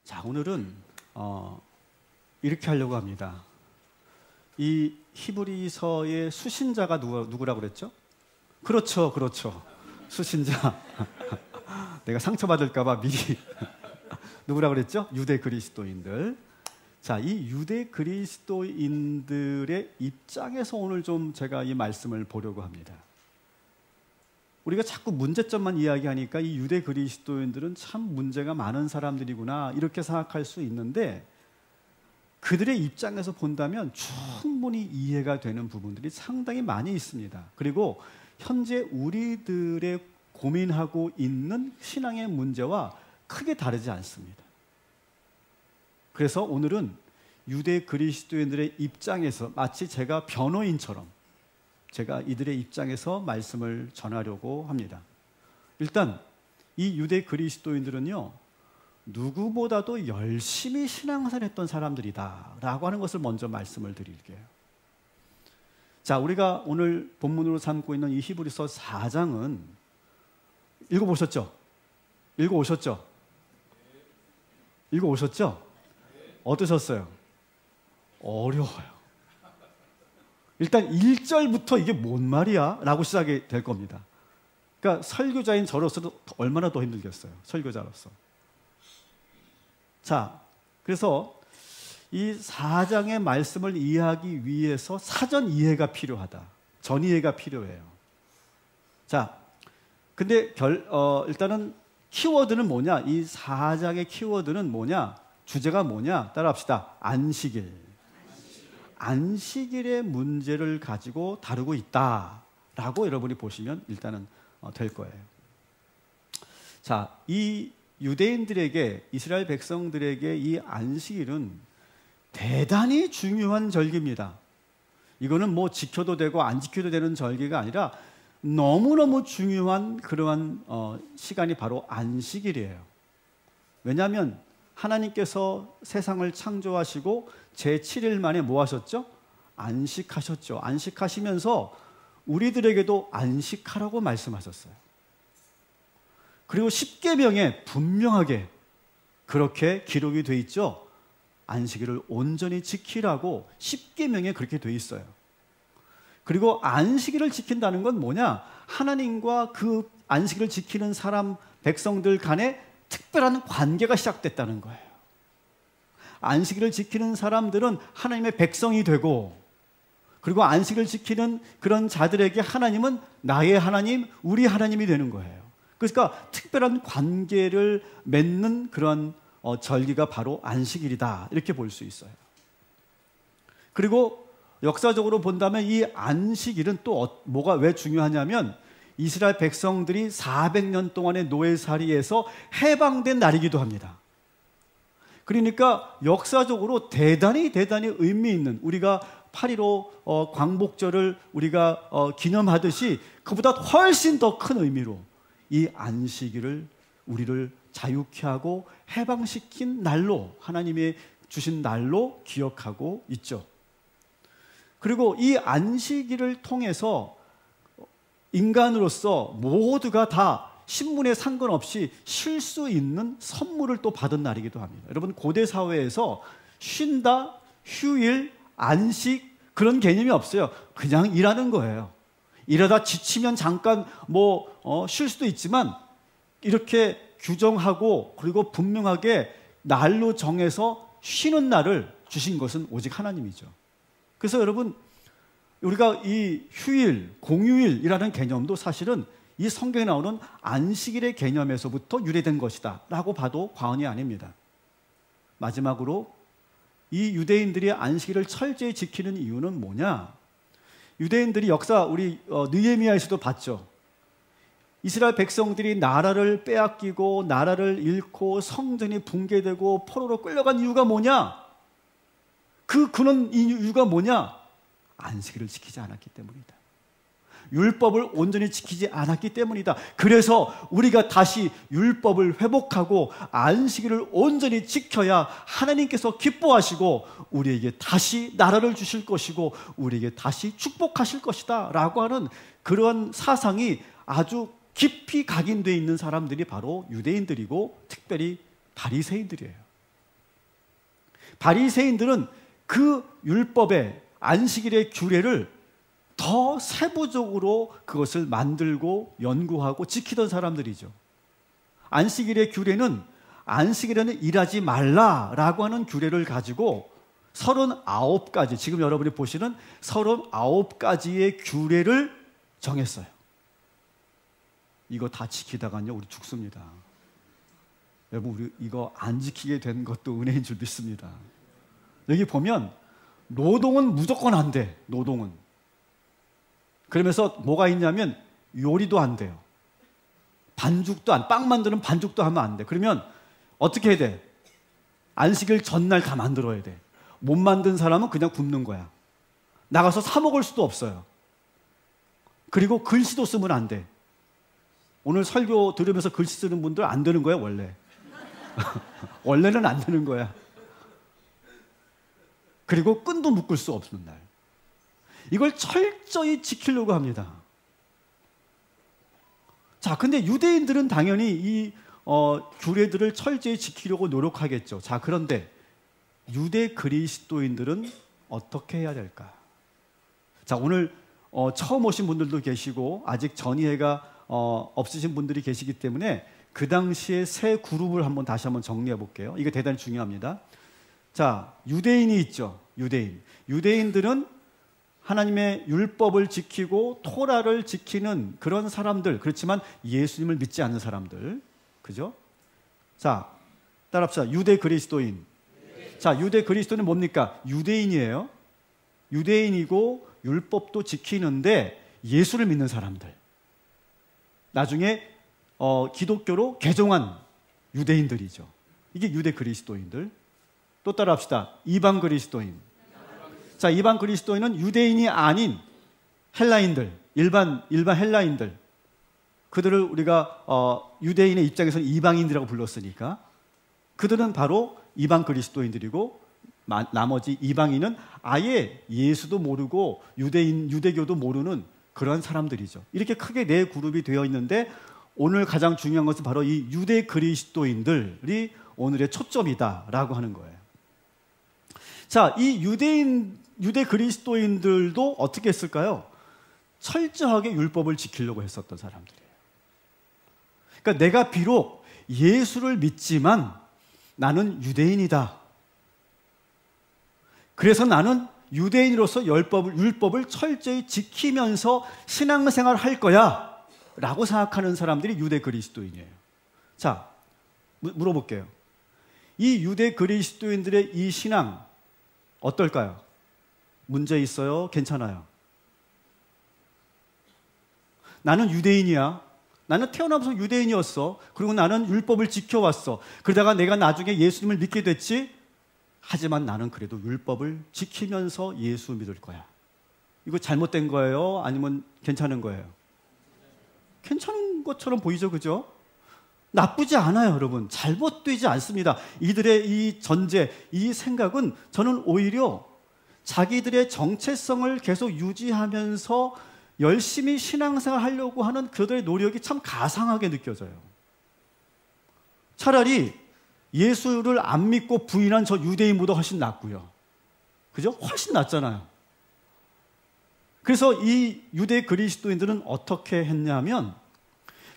자, 오늘은 이렇게 하려고 합니다. 이 히브리서의 수신자가 누구라고 그랬죠? 그렇죠. 수신자. 내가 상처받을까봐 미리 누구라고 그랬죠? 유대 그리스도인들. 자, 이 유대 그리스도인들의 입장에서 오늘 좀 제가 이 말씀을 보려고 합니다. 우리가 자꾸 문제점만 이야기하니까 이 유대 그리스도인들은 참 문제가 많은 사람들이구나 이렇게 생각할 수 있는데, 그들의 입장에서 본다면 충분히 이해가 되는 부분들이 상당히 많이 있습니다. 그리고 현재 우리들의 고민하고 있는 신앙의 문제와 크게 다르지 않습니다. 그래서 오늘은 유대 그리스도인들의 입장에서 마치 제가 변호인처럼 제가 이들의 입장에서 말씀을 전하려고 합니다. 일단 이 유대 그리스도인들은요, 누구보다도 열심히 신앙생활을 했던 사람들이다 라고 하는 것을 먼저 말씀을 드릴게요. 자, 우리가 오늘 본문으로 삼고 있는 이 히브리서 4장은 읽어보셨죠? 어떠셨어요? 어려워요. 일단 1절부터 이게 뭔 말이야? 라고 시작이 될 겁니다. 그러니까 설교자인 저로서도 얼마나 더 힘들겠어요. 설교자로서. 자, 그래서 이 4장의 말씀을 이해하기 위해서 사전 이해가 필요하다. 전 이해가 필요해요. 자, 근데 일단은 키워드는 뭐냐? 이 4장의 키워드는 뭐냐? 주제가 뭐냐? 따라합시다. 안식일. 안식일의 문제를 가지고 다루고 있다라고 여러분이 보시면 일단은 될 거예요. 자, 이 유대인들에게, 이스라엘 백성들에게 이 안식일은 대단히 중요한 절기입니다. 이거는 뭐 지켜도 되고 안 지켜도 되는 절기가 아니라 너무너무 중요한 그러한 시간이 바로 안식일이에요. 왜냐하면 하나님께서 세상을 창조하시고 제7일 만에 뭐 하셨죠? 안식하셨죠. 안식하시면서 우리들에게도 안식하라고 말씀하셨어요. 그리고 십계명에 분명하게 그렇게 기록이 돼 있죠. 안식일을 온전히 지키라고 십계명에 그렇게 돼 있어요. 그리고 안식일을 지킨다는 건 뭐냐? 하나님과 그 안식일을 지키는 사람, 백성들 간에 특별한 관계가 시작됐다는 거예요. 안식일을 지키는 사람들은 하나님의 백성이 되고, 그리고 안식일을 지키는 그런 자들에게 하나님은 나의 하나님, 우리 하나님이 되는 거예요. 그러니까 특별한 관계를 맺는 그런 절기가 바로 안식일이다, 이렇게 볼 수 있어요. 그리고 역사적으로 본다면 이 안식일은 또 뭐가 왜 중요하냐면, 이스라엘 백성들이 400년 동안의 노예살이에서 해방된 날이기도 합니다. 그러니까 역사적으로 대단히 의미 있는, 우리가 8.15 광복절을 우리가 기념하듯이 그보다 훨씬 더 큰 의미로 이 안식일을 우리를 자유케 하고 해방시킨 날로, 하나님이 주신 날로 기억하고 있죠. 그리고 이 안식일을 통해서 인간으로서 모두가 다 신분에 상관없이 쉴 수 있는 선물을 또 받은 날이기도 합니다. 여러분, 고대 사회에서 쉰다, 휴일, 안식 그런 개념이 없어요. 그냥 일하는 거예요. 일하다 지치면 잠깐 쉴 수도 있지만, 이렇게 규정하고 그리고 분명하게 날로 정해서 쉬는 날을 주신 것은 오직 하나님이죠. 그래서 여러분, 우리가 이 휴일, 공휴일이라는 개념도 사실은 이 성경에 나오는 안식일의 개념에서부터 유래된 것이다 라고 봐도 과언이 아닙니다. 마지막으로 이 유대인들이 안식일을 철저히 지키는 이유는 뭐냐? 유대인들이 역사, 우리 느헤미야에서도 봤죠. 이스라엘 백성들이 나라를 빼앗기고 나라를 잃고 성전이 붕괴되고 포로로 끌려간 이유가 뭐냐? 그는 이유가 뭐냐? 안식일을 지키지 않았기 때문이다. 율법을 온전히 지키지 않았기 때문이다. 그래서 우리가 다시 율법을 회복하고 안식일을 온전히 지켜야 하나님께서 기뻐하시고 우리에게 다시 나라를 주실 것이고 우리에게 다시 축복하실 것이다 라고 하는 그런 사상이 아주 깊이 각인되어 있는 사람들이 바로 유대인들이고 특별히 바리새인들이에요. 바리새인들은 그 율법의 안식일의 규례를 더 세부적으로 그것을 만들고 연구하고 지키던 사람들이죠. 안식일의 규례는 안식일에는 일하지 말라라고 하는 규례를 가지고 39가지, 지금 여러분이 보시는 39가지의 규례를 정했어요. 이거 다 지키다가요 우리 죽습니다. 여러분, 우리 이거 안 지키게 된 것도 은혜인 줄 믿습니다. 여기 보면 노동은 무조건 안 돼. 노동은. 그러면서 뭐가 있냐면 요리도 안 돼요. 반죽도 빵 만드는 반죽도 하면 안 돼. 그러면 어떻게 해야 돼? 안식일 전날 다 만들어야 돼. 못 만든 사람은 그냥 굶는 거야. 나가서 사 먹을 수도 없어요. 그리고 글씨도 쓰면 안 돼. 오늘 설교 들으면서 글씨 쓰는 분들 안 되는 거야, 원래. 원래는 안 되는 거야. 그리고 끈도 묶을 수 없는 날. 이걸 철저히 지키려고 합니다. 자, 근데 유대인들은 당연히 이 규례들을 철저히 지키려고 노력하겠죠. 자, 그런데 유대 그리스도인들은 어떻게 해야 될까? 자, 오늘 처음 오신 분들도 계시고 아직 전이해가 없으신 분들이 계시기 때문에 그 당시에 세 그룹을 다시 한번 정리해 볼게요. 이게 대단히 중요합니다. 자, 유대인이 있죠. 유대인들은 하나님의 율법을 지키고 토라를 지키는 그런 사람들, 그렇지만 예수님을 믿지 않는 사람들, 그죠? 자, 따라합시다. 유대 그리스도인. 자, 유대 그리스도는 뭡니까? 유대인이에요. 유대인이고 율법도 지키는데 예수를 믿는 사람들. 나중에 기독교로 개종한 유대인들이죠. 이게 유대 그리스도인들. 또 따라합시다. 이방 그리스도인. 자, 이방 그리스도인은 유대인이 아닌 헬라인들, 일반 헬라인들. 그들을 우리가 유대인의 입장에서는 이방인이라고 불렀으니까 그들은 바로 이방 그리스도인들이고 나머지 이방인은 아예 예수도 모르고 유대교도 모르는 그런 사람들이죠. 이렇게 크게 네 그룹이 되어 있는데 오늘 가장 중요한 것은 바로 이 유대 그리스도인들이 오늘의 초점이다라고 하는 거예요. 자, 이 유대 그리스도인들도 어떻게 했을까요? 철저하게 율법을 지키려고 했었던 사람들이에요. 그러니까 내가 비록 예수를 믿지만 나는 유대인이다. 그래서 나는 유대인으로서 율법을 철저히 지키면서 신앙생활을 할 거야 라고 생각하는 사람들이 유대 그리스도인이에요. 자, 물어볼게요. 이 유대 그리스도인들의 이 신앙 어떨까요? 문제 있어요? 괜찮아요? 나는 유대인이야. 나는 태어나면서 유대인이었어. 그리고 나는 율법을 지켜왔어. 그러다가 내가 나중에 예수님을 믿게 됐지. 하지만 나는 그래도 율법을 지키면서 예수 믿을 거야. 이거 잘못된 거예요? 아니면 괜찮은 거예요? 괜찮은 것처럼 보이죠, 그죠? 나쁘지 않아요, 여러분. 잘못되지 않습니다. 이들의 이 전제, 이 생각은 저는 오히려 자기들의 정체성을 계속 유지하면서 열심히 신앙생활 하려고 하는 그들의 노력이 참 가상하게 느껴져요. 차라리 예수를 안 믿고 부인한 저 유대인보다 훨씬 낫고요. 그죠? 훨씬 낫잖아요. 그래서 이 유대 그리스도인들은 어떻게 했냐면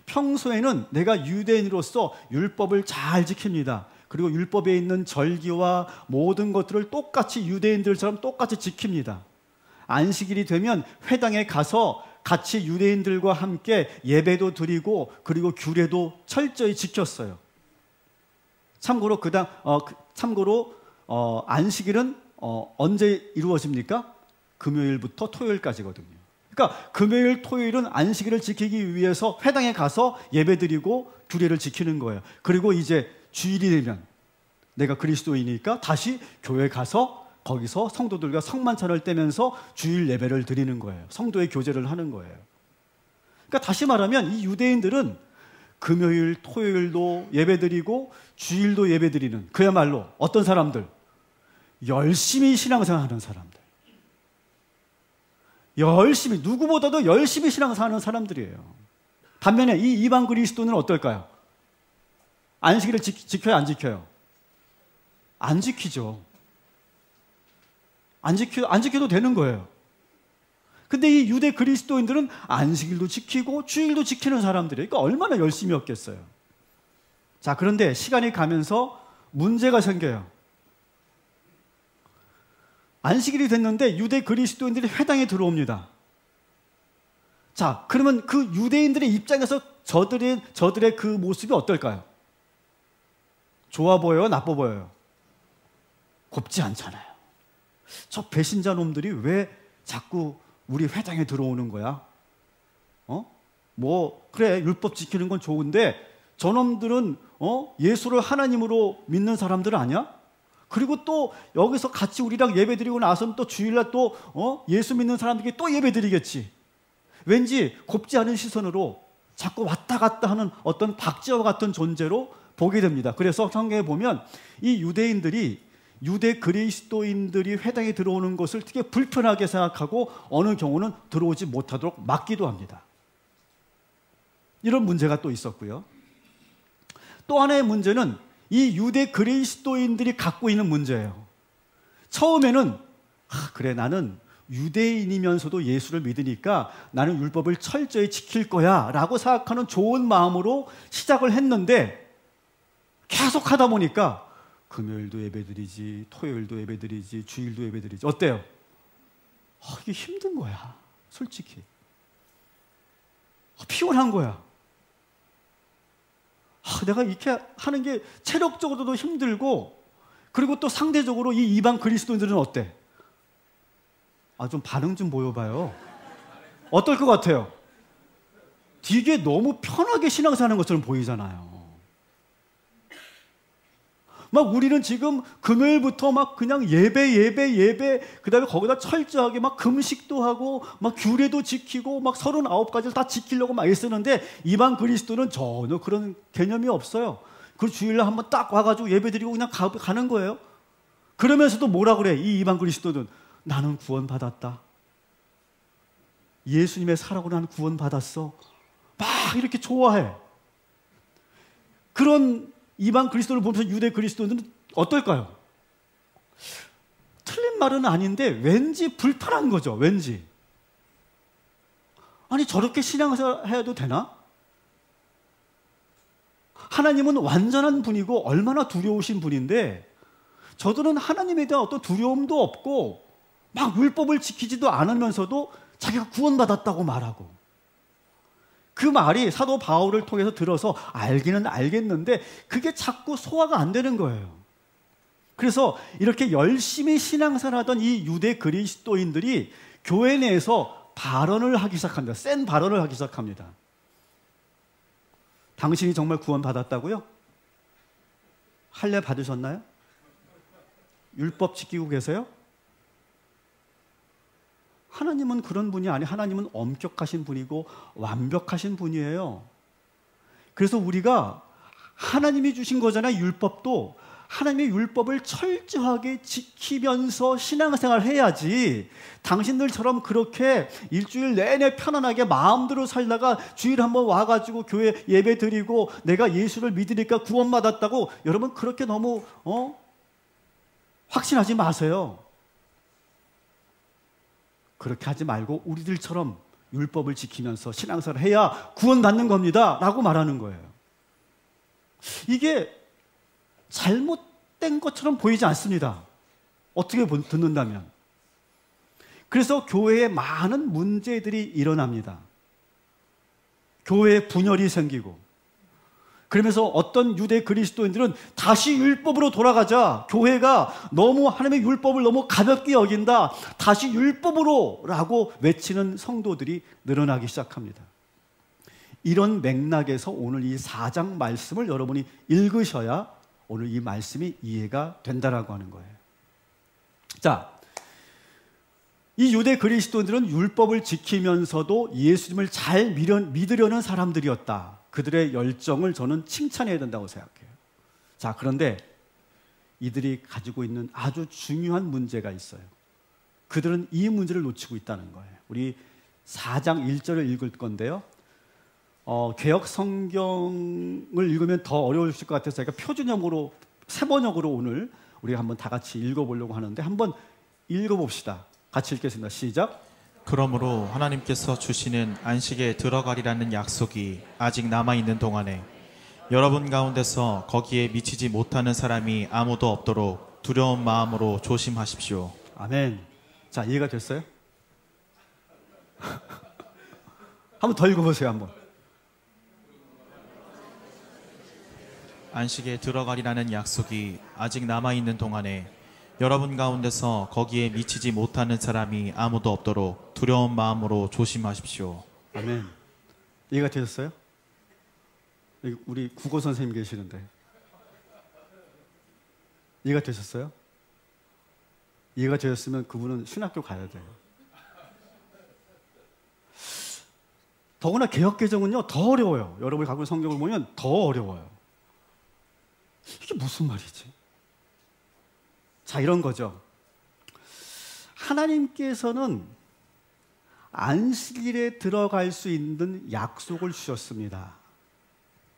평소에는 내가 유대인으로서 율법을 잘 지킵니다. 그리고 율법에 있는 절기와 모든 것들을 똑같이 유대인들처럼 똑같이 지킵니다. 안식일이 되면 회당에 가서 같이 유대인들과 함께 예배도 드리고 그리고 규례도 철저히 지켰어요. 참고로 안식일은 언제 이루어집니까? 금요일부터 토요일까지거든요. 그러니까 금요일, 토요일은 안식일을 지키기 위해서 회당에 가서 예배드리고 규례를 지키는 거예요. 그리고 이제 주일이 되면 내가 그리스도이니까 다시 교회 가서 거기서 성도들과 성만찬을 떼면서 주일 예배를 드리는 거예요. 성도의 교제를 하는 거예요. 그러니까 다시 말하면 이 유대인들은 금요일, 토요일도 예배드리고 주일도 예배드리는 그야말로 어떤 사람들? 열심히 신앙생활하는 사람들. 열심히, 누구보다도 열심히 신앙생활하는 사람들이에요. 반면에 이 이방 그리스도는 어떨까요? 안식일을 지켜요, 안 지켜요? 안 지키죠. 안 지켜도 되는 거예요. 근데 이 유대 그리스도인들은 안식일도 지키고 주일도 지키는 사람들이에요. 그러니까 얼마나 열심이었겠어요. 자, 그런데 시간이 가면서 문제가 생겨요. 안식일이 됐는데 유대 그리스도인들이 회당에 들어옵니다. 자, 그러면 그 유대인들의 입장에서 저들의 그 모습이 어떨까요? 좋아 보여요? 나빠 보여요? 곱지 않잖아요. 저 배신자 놈들이 왜 자꾸 우리 회당에 들어오는 거야? 그래, 율법 지키는 건 좋은데 저놈들은 예수를 하나님으로 믿는 사람들 아니야? 그리고 또 여기서 같이 우리랑 예배 드리고 나서는 또 주일날 또 예수 믿는 사람들에게 또 예배 드리겠지. 왠지 곱지 않은 시선으로 자꾸 왔다 갔다 하는 어떤 박쥐와 같은 존재로 보게 됩니다. 그래서 성경에 보면 이 유대 그리스도인들이 회당에 들어오는 것을 되게 불편하게 생각하고 어느 경우는 들어오지 못하도록 막기도 합니다. 이런 문제가 또 있었고요. 또 하나의 문제는 이 유대 그리스도인들이 갖고 있는 문제예요. 처음에는 그래, 나는 유대인이면서도 예수를 믿으니까 나는 율법을 철저히 지킬 거야 라고 생각하는 좋은 마음으로 시작을 했는데 계속 하다 보니까 금요일도 예배드리지, 토요일도 예배드리지, 주일도 예배드리지. 어때요? 이게 힘든 거야, 솔직히. 피곤한 거야. 내가 이렇게 하는 게 체력적으로도 힘들고, 그리고 또 상대적으로 이 이방 그리스도인들은 어때? 좀 반응 좀 보여봐요. 어떨 것 같아요? 되게 너무 편하게 신앙생활하는 것처럼 보이잖아요. 막 우리는 지금 금요일부터 막 그냥 예배, 그 다음에 거기다 철저하게 막 금식도 하고, 막 규례도 지키고, 막 39가지를 다 지키려고 막 애쓰는데, 이방 그리스도는 전혀 그런 개념이 없어요. 그 주일날 한번 딱 와가지고 예배 드리고 그냥 가는 거예요. 그러면서도 뭐라 그래, 이 이방 그리스도는? 나는 구원받았다. 예수님의 사랑으로 나는 구원받았어. 막 이렇게 좋아해. 그런 이방 그리스도를 보면서 유대 그리스도는 어떨까요? 틀린 말은 아닌데 왠지 불편한 거죠. 왠지. 아니, 저렇게 신앙생활 해도 되나? 하나님은 완전한 분이고 얼마나 두려우신 분인데 저들은 하나님에 대한 어떤 두려움도 없고 막 율법을 지키지도 않으면서도 자기가 구원받았다고 말하고, 그 말이 사도 바울을 통해서 들어서 알기는 알겠는데 그게 자꾸 소화가 안 되는 거예요. 그래서 이렇게 열심히 신앙생활하던 이 유대 그리스도인들이 교회 내에서 발언을 하기 시작합니다. 센 발언을 하기 시작합니다. 당신이 정말 구원받았다고요? 할례 받으셨나요? 율법 지키고 계세요? 하나님은 그런 분이 아니에요. 하나님은 엄격하신 분이고 완벽하신 분이에요. 그래서 우리가 하나님이 주신 거잖아요. 율법도 하나님의 율법을 철저하게 지키면서 신앙생활을 해야지, 당신들처럼 그렇게 일주일 내내 편안하게 마음대로 살다가 주일 한번 와가지고 교회 예배 드리고 내가 예수를 믿으니까 구원받았다고, 여러분 그렇게 너무 확신하지 마세요. 그렇게 하지 말고 우리들처럼 율법을 지키면서 신앙생활을 해야 구원받는 겁니다 라고 말하는 거예요. 이게 잘못된 것처럼 보이지 않습니다. 어떻게 듣는다면. 그래서 교회에 많은 문제들이 일어납니다. 교회에 분열이 생기고, 그러면서 어떤 유대 그리스도인들은 다시 율법으로 돌아가자, 교회가 너무 하나님의 율법을 너무 가볍게 여긴다, 다시 율법으로 라고 외치는 성도들이 늘어나기 시작합니다. 이런 맥락에서 오늘 이 4장 말씀을 여러분이 읽으셔야 오늘 이 말씀이 이해가 된다라고 하는 거예요. 자, 이 유대 그리스도인들은 율법을 지키면서도 예수님을 잘 믿으려는 사람들이었다. 그들의 열정을 저는 칭찬해야 된다고 생각해요. 자, 그런데 이들이 가지고 있는 아주 중요한 문제가 있어요. 그들은 이 문제를 놓치고 있다는 거예요. 우리 4장 1절을 읽을 건데요. 개역 성경을 읽으면 더 어려우실 것 같아서 제가 표준형으로, 세번역으로 오늘 우리가 한번 다 같이 읽어보려고 하는데, 한번 읽어봅시다. 같이 읽겠습니다. 시작. 그러므로 하나님께서 주시는 안식에 들어가리라는 약속이 아직 남아있는 동안에 여러분 가운데서 거기에 미치지 못하는 사람이 아무도 없도록 두려운 마음으로 조심하십시오. 아멘. 자, 이해가 됐어요? 한번 더 읽어보세요. 한번. 안식에 들어가리라는 약속이 아직 남아있는 동안에 여러분 가운데서 거기에 미치지 못하는 사람이 아무도 없도록 두려운 마음으로 조심하십시오. 아멘. 이해가 되셨어요? 우리 국어 선생님 계시는데 이해가 되셨어요? 이해가 되셨으면 그분은 신학교 가야 돼요. 더구나 개역개정은요 더 어려워요. 여러분이 갖고 있는 성경을 보면 더 어려워요. 이게 무슨 말이지? 자, 이런 거죠. 하나님께서는 안식일에 들어갈 수 있는 약속을 주셨습니다.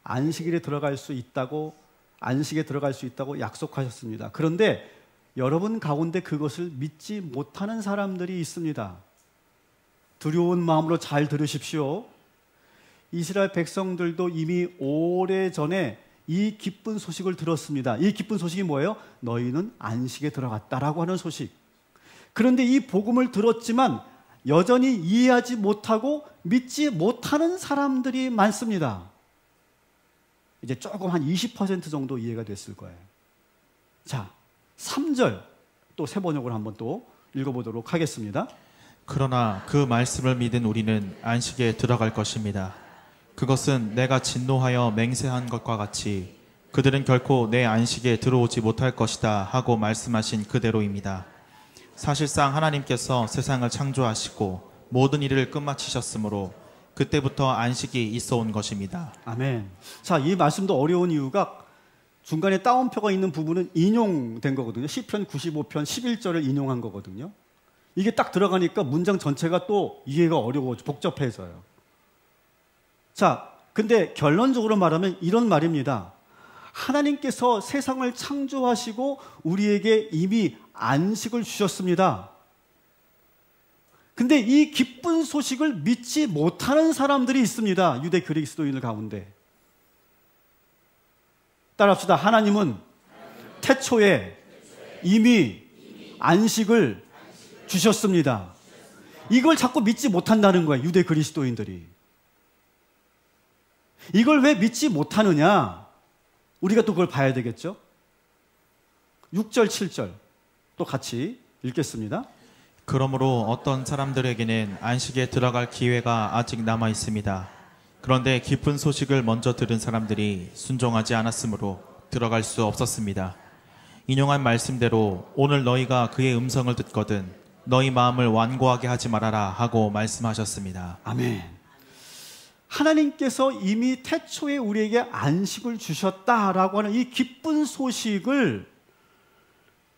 안식일에 들어갈 수 있다고, 안식에 들어갈 수 있다고 약속하셨습니다. 그런데 여러분 가운데 그것을 믿지 못하는 사람들이 있습니다. 두려운 마음으로 잘 들으십시오. 이스라엘 백성들도 이미 오래전에 이 기쁜 소식을 들었습니다. 이 기쁜 소식이 뭐예요? 너희는 안식에 들어갔다라고 하는 소식. 그런데 이 복음을 들었지만 여전히 이해하지 못하고 믿지 못하는 사람들이 많습니다. 이제 조금 한 20% 정도 이해가 됐을 거예요. 자, 3절 또 세 번역으로 한번 또 읽어보도록 하겠습니다. 그러나 그 말씀을 믿은 우리는 안식에 들어갈 것입니다. 그것은 내가 진노하여 맹세한 것과 같이 그들은 결코 내 안식에 들어오지 못할 것이다 하고 말씀하신 그대로입니다. 사실상 하나님께서 세상을 창조하시고 모든 일을 끝마치셨으므로 그때부터 안식이 있어 온 것입니다. 아멘. 자, 이 말씀도 어려운 이유가 중간에 따옴표가 있는 부분은 인용된 거거든요. 시편 95편 11절을 인용한 거거든요. 이게 딱 들어가니까 문장 전체가 또 이해가 어려워 복잡해져요. 자, 근데 결론적으로 말하면 이런 말입니다. 하나님께서 세상을 창조하시고 우리에게 이미 안식을 주셨습니다. 근데 이 기쁜 소식을 믿지 못하는 사람들이 있습니다. 유대 그리스도인들 가운데. 따라합시다. 하나님은 태초에 이미 안식을 주셨습니다. 이걸 자꾸 믿지 못한다는 거예요. 유대 그리스도인들이. 이걸 왜 믿지 못하느냐? 우리가 또 그걸 봐야 되겠죠? 6절, 7절 또 같이 읽겠습니다. 그러므로 어떤 사람들에게는 안식에 들어갈 기회가 아직 남아 있습니다. 그런데 기쁜 소식을 먼저 들은 사람들이 순종하지 않았으므로 들어갈 수 없었습니다. 인용한 말씀대로 오늘 너희가 그의 음성을 듣거든 너희 마음을 완고하게 하지 말아라 하고 말씀하셨습니다. 아멘. 하나님께서 이미 태초에 우리에게 안식을 주셨다라고 하는 이 기쁜 소식을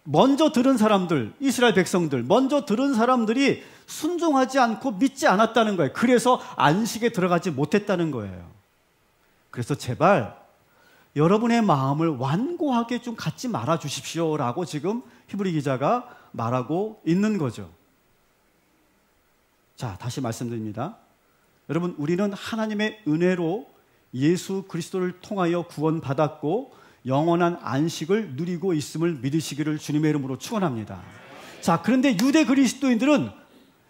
먼저 들은 사람들, 이스라엘 백성들, 먼저 들은 사람들이 순종하지 않고 믿지 않았다는 거예요. 그래서 안식에 들어가지 못했다는 거예요. 그래서 제발 여러분의 마음을 완고하게 좀 갖지 말아 주십시오라고 지금 히브리 기자가 말하고 있는 거죠. 자, 다시 말씀드립니다. 여러분, 우리는 하나님의 은혜로 예수 그리스도를 통하여 구원받았고 영원한 안식을 누리고 있음을 믿으시기를 주님의 이름으로 축원합니다. 자, 그런데 유대 그리스도인들은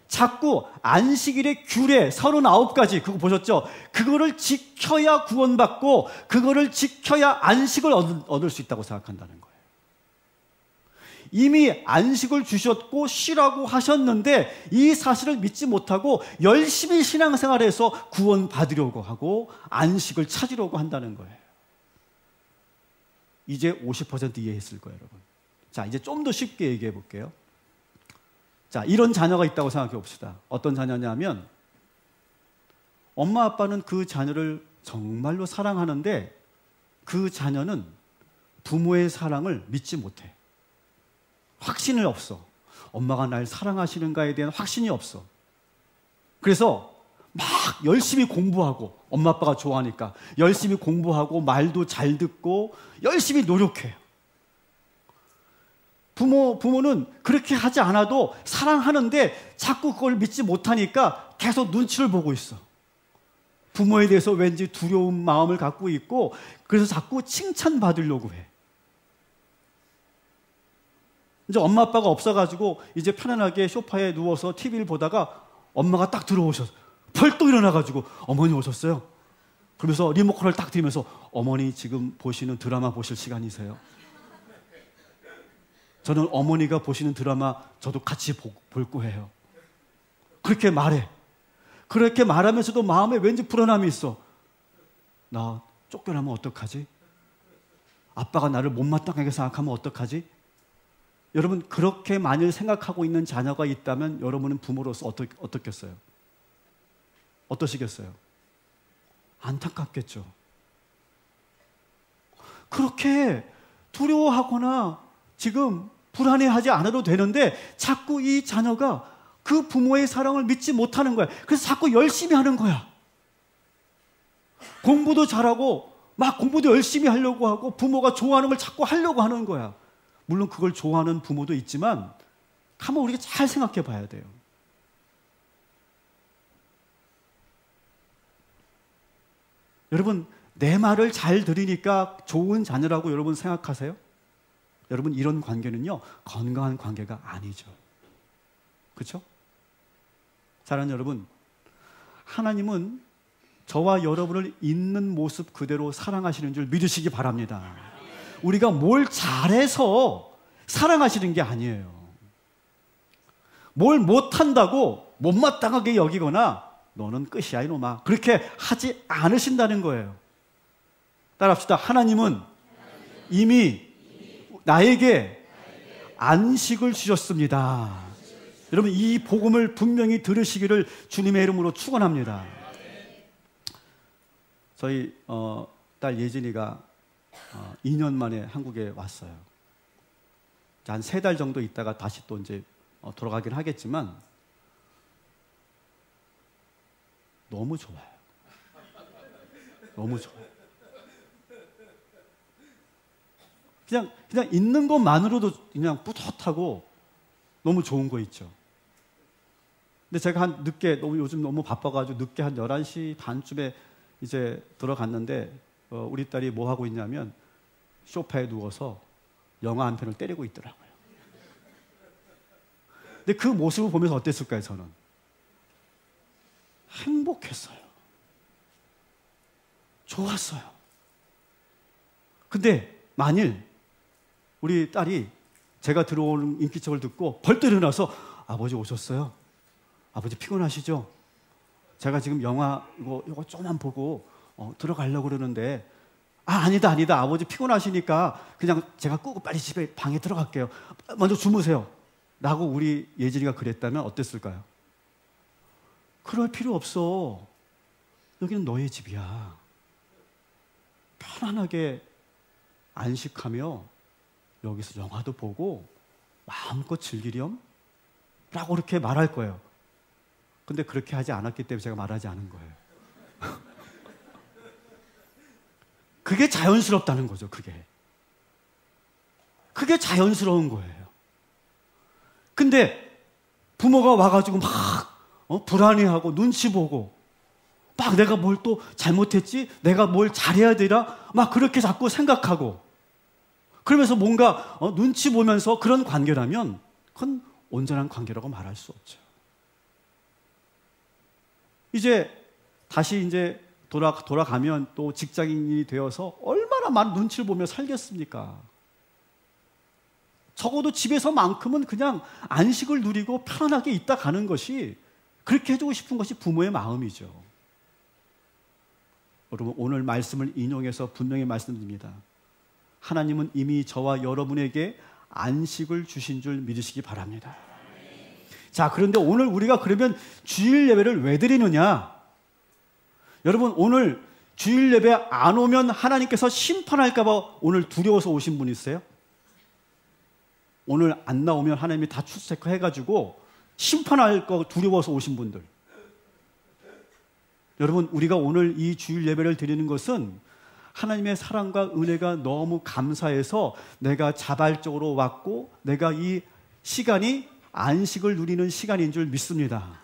자꾸 안식일의 규례 39가지 그거 보셨죠? 그거를 지켜야 구원받고 그거를 지켜야 안식을 얻을 수 있다고 생각한다는 거예요. 이미 안식을 주셨고 쉬라고 하셨는데 이 사실을 믿지 못하고 열심히 신앙생활해서 구원받으려고 하고 안식을 찾으려고 한다는 거예요. 이제 50% 이해했을 거예요, 여러분. 자, 이제 좀 더 쉽게 얘기해 볼게요. 자, 이런 자녀가 있다고 생각해 봅시다. 어떤 자녀냐면 엄마 아빠는 그 자녀를 정말로 사랑하는데 그 자녀는 부모의 사랑을 믿지 못해. 확신이 없어. 엄마가 날 사랑하시는가에 대한 확신이 없어. 그래서 막 열심히 공부하고 엄마 아빠가 좋아하니까 열심히 공부하고 말도 잘 듣고 열심히 노력해요. 부모는 그렇게 하지 않아도 사랑하는데 자꾸 그걸 믿지 못하니까 계속 눈치를 보고 있어. 부모에 대해서 왠지 두려운 마음을 갖고 있고, 그래서 자꾸 칭찬받으려고 해. 이제 엄마 아빠가 없어가지고 이제 편안하게 소파에 누워서 TV를 보다가 엄마가 딱 들어오셨어. 벌떡 일어나가지고 어머니 오셨어요. 그러면서 리모컨을 딱 들이면서 어머니 지금 보시는 드라마 보실 시간이세요? 저는 어머니가 보시는 드라마 저도 같이 볼 거예요. 그렇게 말해. 그렇게 말하면서도 마음에 왠지 불안함이 있어. 나 쫓겨나면 어떡하지? 아빠가 나를 못마땅하게 생각하면 어떡하지? 여러분, 그렇게 만일 생각하고 있는 자녀가 있다면 여러분은 부모로서 어떻겠어요? 어떠시겠어요? 안타깝겠죠. 그렇게 두려워하거나 지금 불안해하지 않아도 되는데 자꾸 이 자녀가 그 부모의 사랑을 믿지 못하는 거야. 그래서 자꾸 열심히 하는 거야. 공부도 잘하고 막 공부도 열심히 하려고 하고 부모가 좋아하는 걸 자꾸 하려고 하는 거야. 물론 그걸 좋아하는 부모도 있지만 한번 우리가 잘 생각해 봐야 돼요. 여러분, 내 말을 잘 들으니까 좋은 자녀라고 여러분 생각하세요? 여러분, 이런 관계는요, 건강한 관계가 아니죠. 그렇죠? 사랑하는 여러분, 하나님은 저와 여러분을 있는 모습 그대로 사랑하시는 줄 믿으시기 바랍니다. 우리가 뭘 잘해서 사랑하시는 게 아니에요. 뭘 못한다고 못마땅하게 여기거나 너는 끝이야 이놈아, 그렇게 하지 않으신다는 거예요. 따라합시다. 하나님은 이미 나에게 안식을 주셨습니다. 여러분, 이 복음을 분명히 들으시기를 주님의 이름으로 축원합니다. 저희 딸 예진이가 2년 만에 한국에 왔어요. 한 3달 정도 있다가 다시 또 이제 돌아가긴 하겠지만 너무 좋아요. 너무 좋아요. 그냥 있는 것만으로도 그냥 뿌듯하고 너무 좋은 거 있죠. 근데 제가 늦게, 요즘 너무 바빠가지고 늦게 한 11시 반쯤에 이제 들어갔는데 우리 딸이 뭐 하고 있냐면 소파에 누워서 영화 한 편을 때리고 있더라고요. 근데 그 모습을 보면서 어땠을까요, 저는? 행복했어요. 좋았어요. 근데 만일 우리 딸이 제가 들어오는 인기척을 듣고 벌떡 일어나서 아버지 오셨어요? 아버지 피곤하시죠? 제가 지금 영화 이거 조금만 보고 들어가려고 그러는데 아니다 아버지 피곤하시니까 그냥 제가 끄고 빨리 집에 방에 들어갈게요. 먼저 주무세요 라고 우리 예진이가 그랬다면 어땠을까요? 그럴 필요 없어. 여기는 너의 집이야. 편안하게 안식하며 여기서 영화도 보고 마음껏 즐기렴 라고 그렇게 말할 거예요. 근데 그렇게 하지 않았기 때문에 제가 말하지 않은 거예요. 그게 자연스럽다는 거죠. 그게 자연스러운 거예요. 근데 부모가 와가지고 막 불안해하고 눈치 보고 막 내가 뭘 또 잘못했지? 내가 뭘 잘해야 되나? 막 그렇게 자꾸 생각하고 그러면서 뭔가 눈치 보면서 그런 관계라면 그건 온전한 관계라고 말할 수 없죠. 이제 다시 이제 돌아가면 또 직장인이 되어서 얼마나 많은 눈치를 보며 살겠습니까? 적어도 집에서만큼은 그냥 안식을 누리고 편안하게 있다 가는 것이, 그렇게 해주고 싶은 것이 부모의 마음이죠. 여러분, 오늘 말씀을 인용해서 분명히 말씀드립니다. 하나님은 이미 저와 여러분에게 안식을 주신 줄 믿으시기 바랍니다. 자, 그런데 오늘 우리가 그러면 주일 예배를 왜 드리느냐? 여러분, 오늘 주일 예배 안 오면 하나님께서 심판할까봐 오늘 두려워서 오신 분 있어요? 오늘 안 나오면 하나님이 다 출석해가지고 심판할 거 두려워서 오신 분들. 여러분, 우리가 오늘 이 주일 예배를 드리는 것은 하나님의 사랑과 은혜가 너무 감사해서 내가 자발적으로 왔고 내가 이 시간이 안식을 누리는 시간인 줄 믿습니다.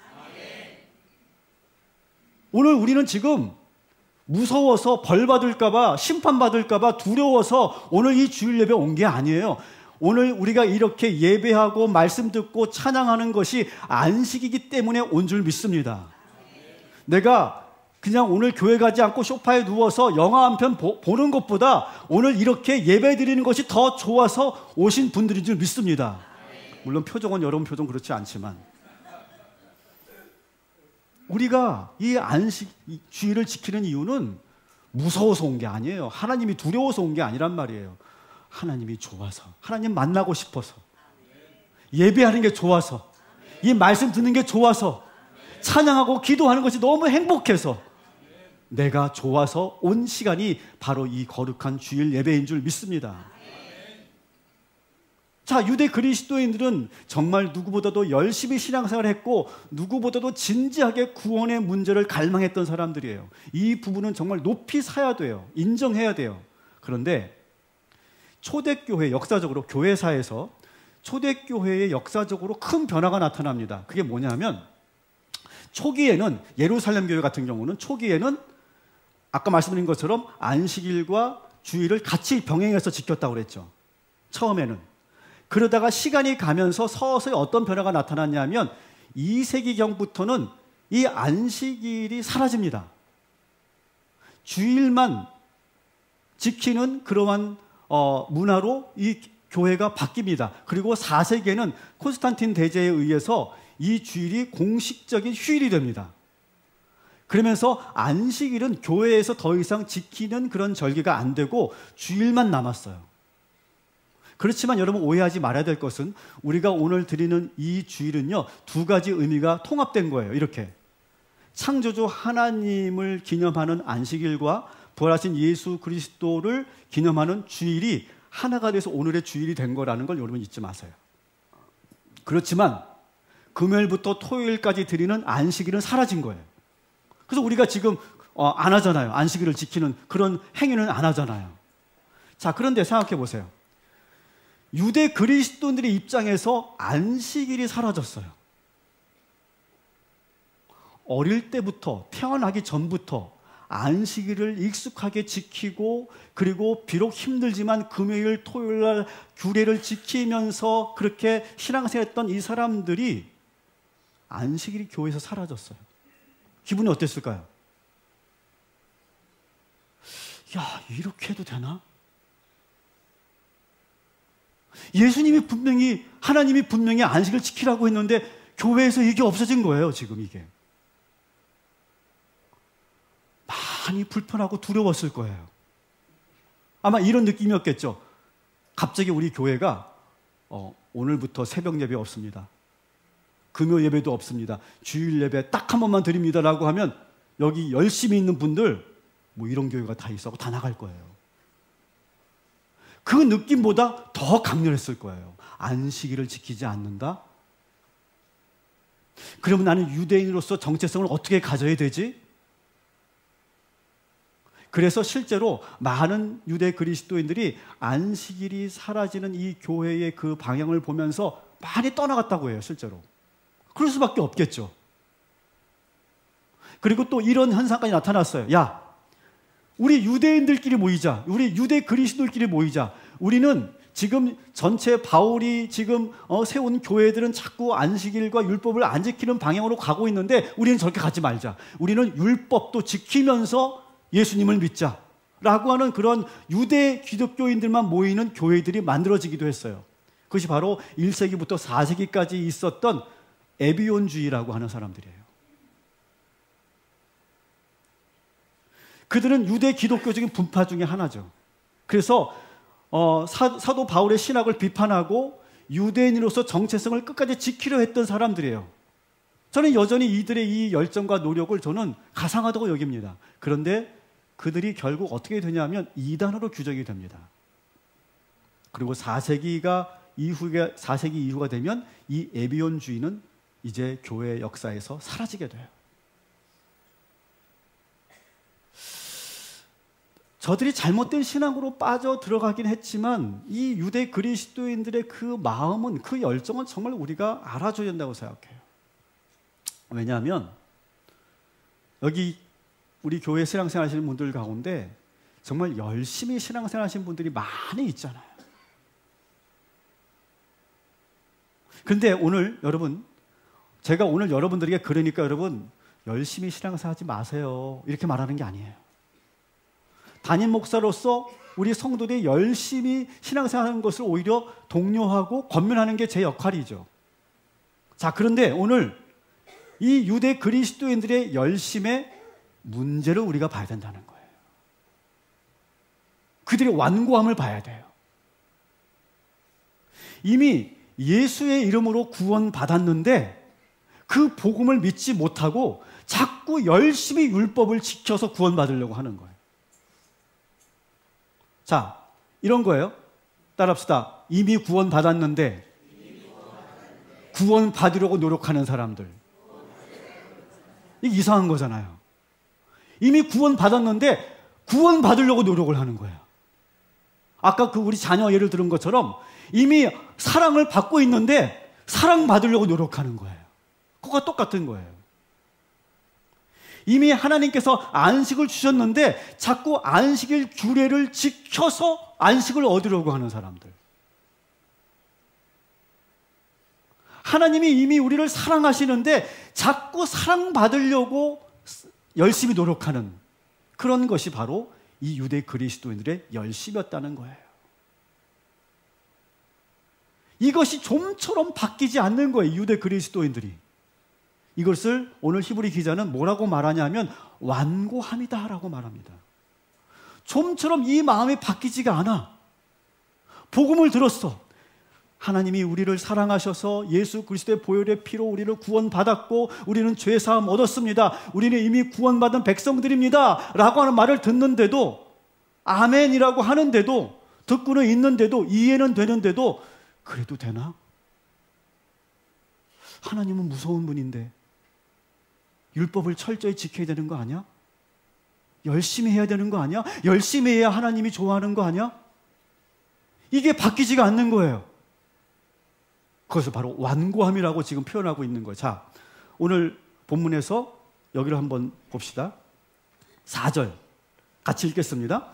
오늘 우리는 지금 무서워서 벌 받을까봐, 심판 받을까봐 두려워서 오늘 이 주일 예배 온 게 아니에요. 오늘 우리가 이렇게 예배하고 말씀 듣고 찬양하는 것이 안식이기 때문에 온 줄 믿습니다. 내가 그냥 오늘 교회 가지 않고 소파에 누워서 영화 한 편 보는 것보다 오늘 이렇게 예배 드리는 것이 더 좋아서 오신 분들인 줄 믿습니다. 물론 표정은 여러분 표정 그렇지 않지만 우리가 이 안식 주일을 지키는 이유는 무서워서 온 게 아니에요. 하나님이 두려워서 온 게 아니란 말이에요. 하나님이 좋아서, 하나님 만나고 싶어서, 예배하는 게 좋아서, 이 말씀 듣는 게 좋아서, 찬양하고 기도하는 것이 너무 행복해서 내가 좋아서 온 시간이 바로 이 거룩한 주일 예배인 줄 믿습니다. 자, 유대 그리스도인들은 정말 누구보다도 열심히 신앙생활을 했고 누구보다도 진지하게 구원의 문제를 갈망했던 사람들이에요. 이 부분은 정말 높이 사야 돼요. 인정해야 돼요. 그런데 초대교회 역사적으로 교회사에서 초대교회의 역사적으로 큰 변화가 나타납니다. 그게 뭐냐면 초기에는 예루살렘 교회 같은 경우는 초기에는 아까 말씀드린 것처럼 안식일과 주일을 같이 병행해서 지켰다고 그랬죠. 처음에는. 그러다가 시간이 가면서 서서히 어떤 변화가 나타났냐면 2세기경부터는 이 안식일이 사라집니다. 주일만 지키는 그러한 문화로 이 교회가 바뀝니다. 그리고 4세기에는 콘스탄틴 대제에 의해서 이 주일이 공식적인 휴일이 됩니다. 그러면서 안식일은 교회에서 더 이상 지키는 그런 절기가 안 되고 주일만 남았어요. 그렇지만 여러분 오해하지 말아야 될 것은 우리가 오늘 드리는 이 주일은요, 두 가지 의미가 통합된 거예요. 이렇게 창조주 하나님을 기념하는 안식일과 부활하신 예수 그리스도를 기념하는 주일이 하나가 돼서 오늘의 주일이 된 거라는 걸 여러분 잊지 마세요. 그렇지만 금요일부터 토요일까지 드리는 안식일은 사라진 거예요. 그래서 우리가 지금 안 하잖아요. 안식일을 지키는 그런 행위는 안 하잖아요. 자, 그런데 생각해 보세요. 유대 그리스도인들의 입장에서 안식일이 사라졌어요. 어릴 때부터, 태어나기 전부터 안식일을 익숙하게 지키고 그리고 비록 힘들지만 금요일, 토요일날 규례를 지키면서 그렇게 신앙생활했던 이 사람들이 안식일이 교회에서 사라졌어요. 기분이 어땠을까요? 야, 이렇게 해도 되나? 예수님이 분명히, 하나님이 분명히 안식을 지키라고 했는데 교회에서 이게 없어진 거예요, 지금 이게. 많이 불편하고 두려웠을 거예요. 아마 이런 느낌이었겠죠. 갑자기 우리 교회가 오늘부터 새벽 예배 없습니다. 금요 예배도 없습니다. 주일 예배 딱 한 번만 드립니다라고 하면 여기 열심히 있는 분들 뭐 이런 교회가 다 있어 하고 다 나갈 거예요. 그 느낌보다 더 강렬했을 거예요. 안식일을 지키지 않는다? 그러면 나는 유대인으로서 정체성을 어떻게 가져야 되지? 그래서 실제로 많은 유대 그리스도인들이 안식일이 사라지는 이 교회의 그 방향을 보면서 많이 떠나갔다고 해요, 실제로. 그럴 수밖에 없겠죠. 그리고 또 이런 현상까지 나타났어요. 야, 우리 유대인들끼리 모이자. 우리 유대 그리스도인들끼리 모이자. 우리는 지금 전체 바울이 지금 세운 교회들은 자꾸 안식일과 율법을 안 지키는 방향으로 가고 있는데 우리는 저렇게 가지 말자. 우리는 율법도 지키면서 예수님을 믿자. 라고 하는 그런 유대 기독교인들만 모이는 교회들이 만들어지기도 했어요. 그것이 바로 1세기부터 4세기까지 있었던 에비온주의라고 하는 사람들이에요. 그들은 유대 기독교적인 분파 중에 하나죠. 그래서 사도 바울의 신학을 비판하고 유대인으로서 정체성을 끝까지 지키려 했던 사람들이에요. 저는 여전히 이들의 이 열정과 노력을 저는 가상하다고 여깁니다. 그런데 그들이 결국 어떻게 되냐면 이단으로 규정이 됩니다. 그리고 4세기 이후가 되면 이 에비온주의는 이제 교회 역사에서 사라지게 돼요. 저들이 잘못된 신앙으로 빠져 들어가긴 했지만 이 유대 그리스도인들의 그 마음은, 그 열정은 정말 우리가 알아줘야 된다고 생각해요. 왜냐하면 여기 우리 교회 신앙생활 하시는 분들 가운데 정말 열심히 신앙생활 하시는 분들이 많이 있잖아요. 그런데 오늘 여러분, 제가 오늘 여러분들에게 그러니까 여러분 열심히 신앙생활 하지 마세요 이렇게 말하는 게 아니에요. 담임 목사로서 우리 성도들이 열심히 신앙생활하는 것을 오히려 독려하고 권면하는 게 제 역할이죠. 자, 그런데 오늘 이 유대 그리스도인들의 열심의 문제를 우리가 봐야 된다는 거예요. 그들의 완고함을 봐야 돼요. 이미 예수의 이름으로 구원받았는데 그 복음을 믿지 못하고 자꾸 열심히 율법을 지켜서 구원받으려고 하는 거예요. 자, 이런 거예요. 따라합시다. 이미 구원받았는데 구원받으려고 노력하는 사람들. 이게 이상한 거잖아요. 이미 구원받았는데 구원받으려고 노력을 하는 거예요. 아까 그 우리 자녀 예를 들은 것처럼 이미 사랑을 받고 있는데 사랑받으려고 노력하는 거예요. 그거가 똑같은 거예요. 이미 하나님께서 안식을 주셨는데 자꾸 안식일 규례를 지켜서 안식을 얻으려고 하는 사람들. 하나님이 이미 우리를 사랑하시는데 자꾸 사랑받으려고 열심히 노력하는 그런 것이 바로 이 유대 그리스도인들의 열심이었다는 거예요. 이것이 좀처럼 바뀌지 않는 거예요. 유대 그리스도인들이. 이것을 오늘 히브리 기자는 뭐라고 말하냐면 완고함이다 라고 말합니다. 좀처럼 이 마음이 바뀌지가 않아. 복음을 들었어. 하나님이 우리를 사랑하셔서 예수 그리스도의 보혈의 피로 우리를 구원받았고 우리는 죄사함 얻었습니다. 우리는 이미 구원받은 백성들입니다 라고 하는 말을 듣는데도, 아멘이라고 하는데도, 듣고는 있는데도, 이해는 되는데도 그래도 되나? 하나님은 무서운 분인데 율법을 철저히 지켜야 되는 거 아니야? 열심히 해야 되는 거 아니야? 열심히 해야 하나님이 좋아하는 거 아니야? 이게 바뀌지가 않는 거예요. 그것을 바로 완고함이라고 지금 표현하고 있는 거예요. 자, 오늘 본문에서 여기를 한번 봅시다. 4절 같이 읽겠습니다.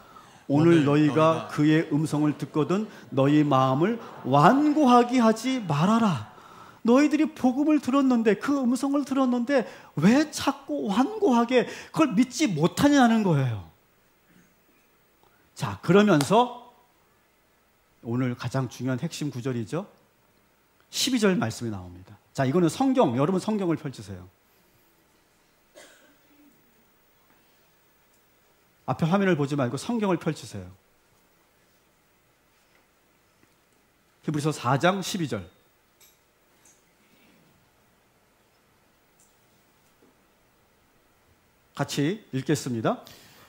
오늘 너희가 그의 음성을 듣거든 너희 마음을 완고하게 하지 말아라. 너희들이 복음을 들었는데, 그 음성을 들었는데 왜 자꾸 완고하게 그걸 믿지 못하냐는 거예요. 자, 그러면서 오늘 가장 중요한 핵심 구절이죠. 12절 말씀이 나옵니다. 자, 이거는 성경, 여러분 성경을 펼치세요. 앞에 화면을 보지 말고 성경을 펼치세요. 히브리서 4장 12절. 같이 읽겠습니다.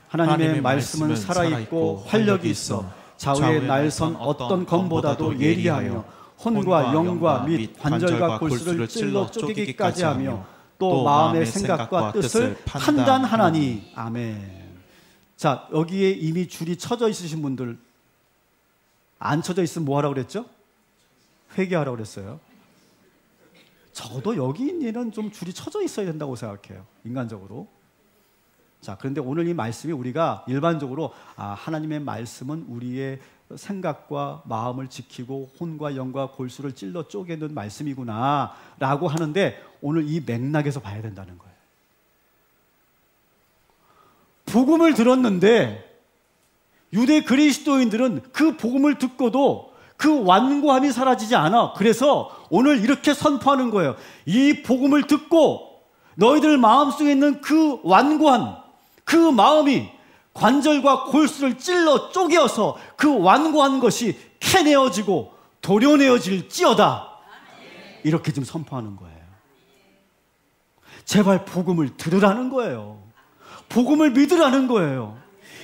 하나님의 말씀은 살아있고 활력이 있어 좌우의 날선 어떤 검보다도 예리하며 혼과 영과 및 관절과 골수를 찔러 쪼개기까지 하며 또 마음의 생각과 뜻을 판단하나니. 아멘. 자, 여기에 이미 줄이 쳐져 있으신 분들, 안 쳐져 있으면 뭐 하라고 그랬죠? 회개하라고 그랬어요. 적어도 여기 있는 좀 줄이 쳐져 있어야 된다고 생각해요, 인간적으로. 자, 그런데 오늘 이 말씀이 우리가 일반적으로 하나님의 말씀은 우리의 생각과 마음을 지키고 혼과 영과 골수를 찔러 쪼개는 말씀이구나 라고 하는데, 오늘 이 맥락에서 봐야 된다는 거예요. 복음을 들었는데 유대 그리스도인들은 그 복음을 듣고도 그 완고함이 사라지지 않아. 그래서 오늘 이렇게 선포하는 거예요. 이 복음을 듣고 너희들 마음속에 있는 그 완고함, 그 마음이 관절과 골수를 찔러 쪼개어서 그 완고한 것이 캐내어지고 도려내어질지어다. 이렇게 지금 선포하는 거예요. 제발 복음을 들으라는 거예요. 복음을 믿으라는 거예요.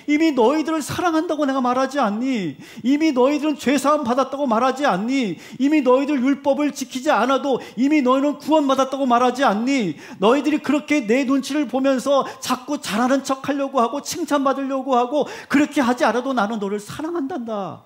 이미 너희들을 사랑한다고 내가 말하지 않니? 이미 너희들은 죄사함 받았다고 말하지 않니? 이미 너희들 율법을 지키지 않아도 이미 너희는 구원받았다고 말하지 않니? 너희들이 그렇게 내 눈치를 보면서 자꾸 잘하는 척 하려고 하고 칭찬받으려고 하고 그렇게 하지 않아도 나는 너를 사랑한단다.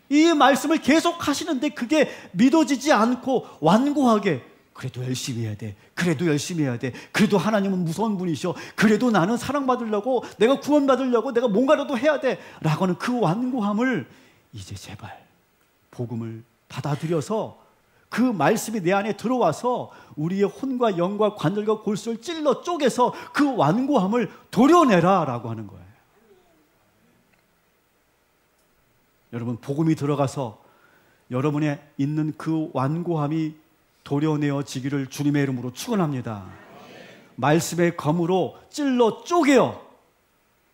이 말씀을 계속 하시는데 그게 믿어지지 않고 완고하게 그래도 열심히 해야 돼. 그래도 열심히 해야 돼. 그래도 하나님은 무서운 분이셔. 그래도 나는 사랑받으려고, 내가 구원받으려고 내가 뭔가라도 해야 돼 라고 하는 그 완고함을 이제 제발 복음을 받아들여서 그 말씀이 내 안에 들어와서 우리의 혼과 영과 관절과 골수를 찔러 쪼개서 그 완고함을 도려내라 라고 하는 거예요. 여러분, 복음이 들어가서 여러분의 있는 그 완고함이 도려내어지기를 주님의 이름으로 축원합니다. 말씀의 검으로 찔러 쪼개어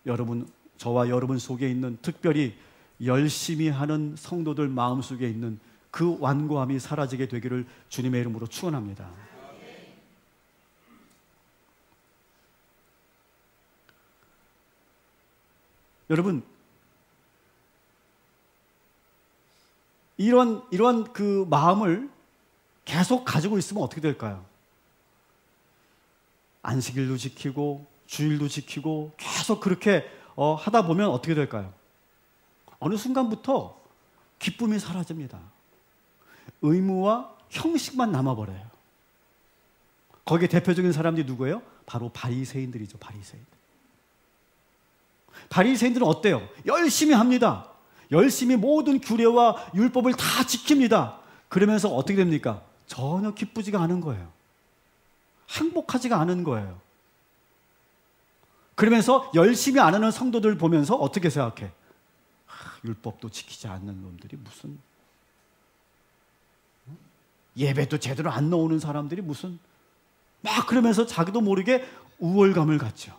여러분, 저와 여러분 속에 있는 특별히 열심히 하는 성도들 마음속에 있는 그 완고함이 사라지게 되기를 주님의 이름으로 축원합니다. 여러분, 이런 그 마음을 계속 가지고 있으면 어떻게 될까요? 안식일도 지키고 주일도 지키고 계속 그렇게 하다 보면 어떻게 될까요? 어느 순간부터 기쁨이 사라집니다. 의무와 형식만 남아버려요. 거기에 대표적인 사람들이 누구예요? 바로 바리새인들이죠. 바리새인들은 어때요? 열심히 합니다. 열심히 모든 규례와 율법을 다 지킵니다. 그러면서 어떻게 됩니까? 전혀 기쁘지가 않은 거예요. 행복하지가 않은 거예요. 그러면서 열심히 안 하는 성도들 보면서 어떻게 생각해? 율법도 지키지 않는 놈들이 무슨, 예배도 제대로 안 나오는 사람들이 무슨, 막 그러면서 자기도 모르게 우월감을 갖죠.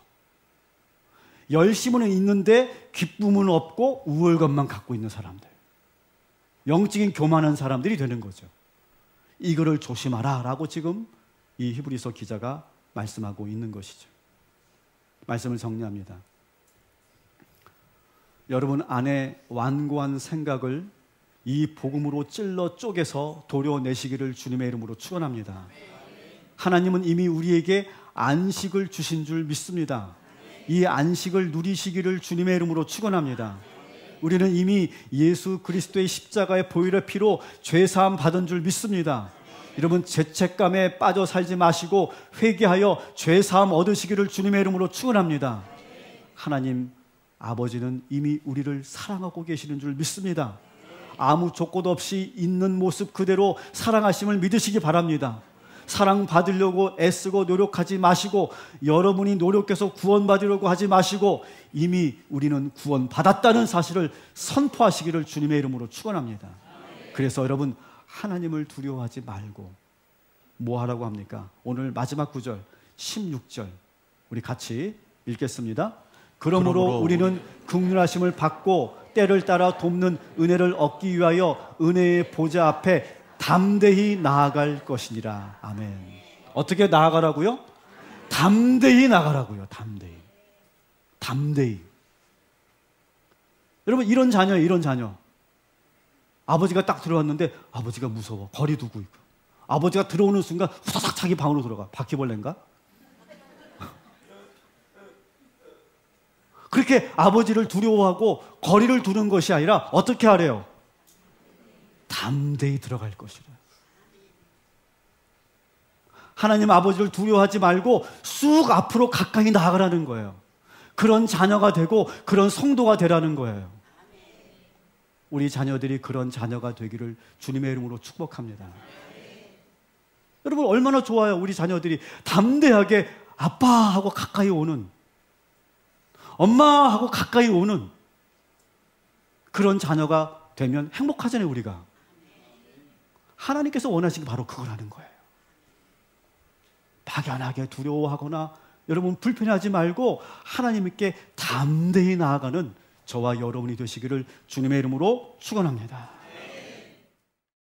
열심은 있는데 기쁨은 없고 우월감만 갖고 있는 사람들, 영적인 교만한 사람들이 되는 거죠. 이거를 조심하라 라고 지금 이 히브리서 기자가 말씀하고 있는 것이죠. 말씀을 정리합니다. 여러분 안에 완고한 생각을 이 복음으로 찔러 쪼개서 도려내시기를 주님의 이름으로 축원합니다. 하나님은 이미 우리에게 안식을 주신 줄 믿습니다. 이 안식을 누리시기를 주님의 이름으로 축원합니다. 우리는 이미 예수 그리스도의 십자가의 보혈의 피로 죄사함 받은 줄 믿습니다. 여러분, 죄책감에 빠져 살지 마시고 회개하여 죄사함 얻으시기를 주님의 이름으로 축원합니다. 하나님 아버지는 이미 우리를 사랑하고 계시는 줄 믿습니다. 아무 조건 없이 있는 모습 그대로 사랑하심을 믿으시기 바랍니다. 사랑받으려고 애쓰고 노력하지 마시고 여러분이 노력해서 구원받으려고 하지 마시고 이미 우리는 구원받았다는 사실을 선포하시기를 주님의 이름으로 축원합니다. 그래서 여러분, 하나님을 두려워하지 말고 뭐 하라고 합니까? 오늘 마지막 구절 16절 우리 같이 읽겠습니다. 그러므로 우리는 긍휼하심을 받고 때를 따라 돕는 은혜를 얻기 위하여 은혜의 보좌 앞에 담대히 나아갈 것이니라. 아멘. 어떻게 나아가라고요? 담대히 나아가라고요. 담대히. 여러분, 이런 자녀예요. 이런 자녀. 아버지가 딱 들어왔는데 아버지가 무서워. 거리 두고 있고. 아버지가 들어오는 순간 후다닥 자기 방으로 들어가. 바퀴벌레인가? 그렇게 아버지를 두려워하고 거리를 두는 것이 아니라 어떻게 하래요? 담대히 들어갈 것이라. 하나님 아버지를 두려워하지 말고 쑥 앞으로 가까이 나아가라는 거예요. 그런 자녀가 되고 그런 성도가 되라는 거예요. 우리 자녀들이 그런 자녀가 되기를 주님의 이름으로 축복합니다. 여러분, 얼마나 좋아요. 우리 자녀들이 담대하게 아빠 하고 가까이 오는, 엄마 하고 가까이 오는 그런 자녀가 되면 행복하잖아요. 우리가. 하나님께서 원하시는 게 바로 그걸 하는 거예요. 막연하게 두려워하거나 여러분 불편해하지 말고 하나님께 담대히 나아가는 저와 여러분이 되시기를 주님의 이름으로 축원합니다.